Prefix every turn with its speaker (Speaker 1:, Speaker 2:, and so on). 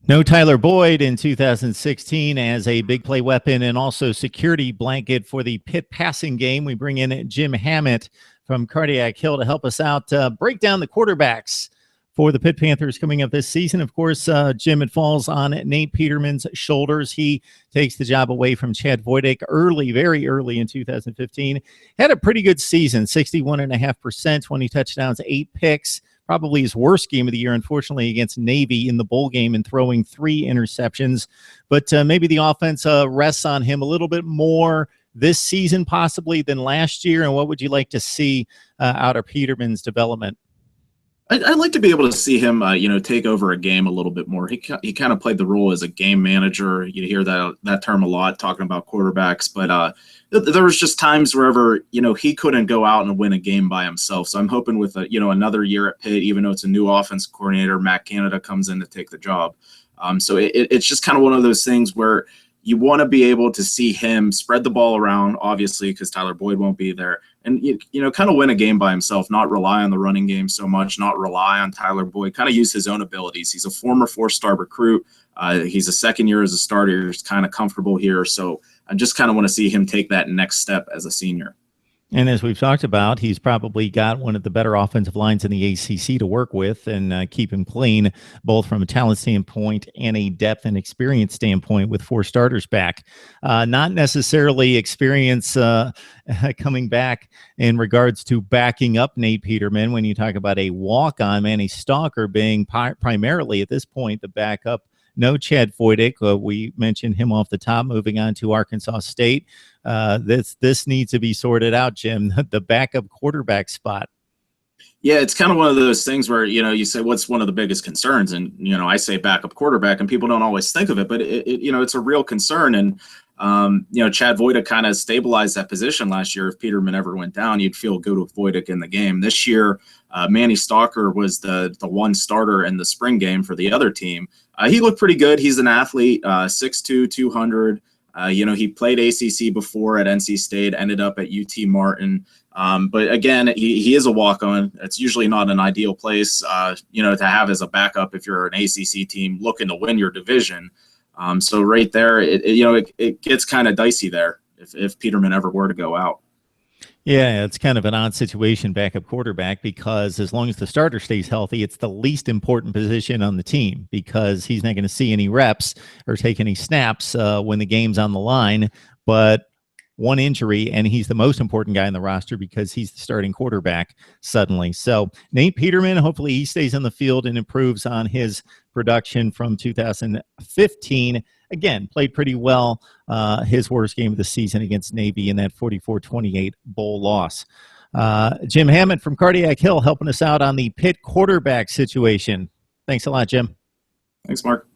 Speaker 1: No Tyler Boyd in 2016 as a big play weapon and also security blanket for the Pitt passing game. We bring in Jim Hammett from Cardiac Hill to help us out, break down the quarterbacks for the Pitt Panthers coming up this season. Of course, Jim, it falls on Nate Peterman's shoulders. He takes the job away from Chad Voitek very early in 2015. Had a pretty good season, 61.5%, 20 touchdowns, 8 picks. Probably his worst game of the year, unfortunately, against Navy in the bowl game and throwing 3 interceptions. But maybe the offense rests on him a little bit more this season possibly than last year. And what would you like to see out of Peterman's development?
Speaker 2: I'd like to be able to see him, take over a game a little bit more. He kind of played the role as a game manager. You hear that term a lot talking about quarterbacks, but there was just times wherever he couldn't go out and win a game by himself. So I'm hoping with another year at Pitt, even though it's a new offense coordinator, Matt Canada comes in to take the job. So it's just kind of one of those things where you want to be able to see him spread the ball around, obviously, because Tyler Boyd won't be there, and kind of win a game by himself, not rely on the running game so much, not rely on Tyler Boyd, kind of use his own abilities. He's a former 4-star recruit. He's a second year as a starter. He's kind of comfortable here. So I just kind of want to see him take that next step as a senior.
Speaker 1: And as we've talked about, he's probably got one of the better offensive lines in the ACC to work with and keep him clean, both from a talent standpoint and a depth and experience standpoint with 4 starters back. Not necessarily experience coming back in regards to backing up Nate Peterman when you talk about a walk-on, Manny Stalker being primarily at this point the backup. No Chad Voitek. We mentioned him off the top, moving on to Arkansas State. This needs to be sorted out, Jim, the backup quarterback spot.
Speaker 2: Yeah, it's kind of one of those things where, you say, what's one of the biggest concerns? And, I say backup quarterback, and people don't always think of it, but, it's a real concern. And, Chad Voitek kind of stabilized that position last year. If Peterman ever went down, you'd feel good with Voitek in the game. This year, Manny Stalker was the one starter in the spring game for the other team. He looked pretty good. He's an athlete, 6'2", 200. He played ACC before at NC State, ended up at UT Martin. But again, he is a walk-on. It's usually not an ideal place, to have as a backup if you're an ACC team looking to win your division. So right there, it gets kind of dicey there if Peterman ever were to go out.
Speaker 1: Yeah, it's kind of an odd situation, backup quarterback, because as long as the starter stays healthy, it's the least important position on the team because he's not going to see any reps or take any snaps when the game's on the line. But one injury, and he's the most important guy in the roster because he's the starting quarterback suddenly. So Nate Peterman, hopefully he stays on the field and improves on his production from 2015. Again, played pretty well. His worst game of the season against Navy in that 44-28 bowl loss. Jim Hammett from Cardiac Hill helping us out on the Pitt quarterback situation. Thanks a lot, Jim.
Speaker 2: Thanks, Mark.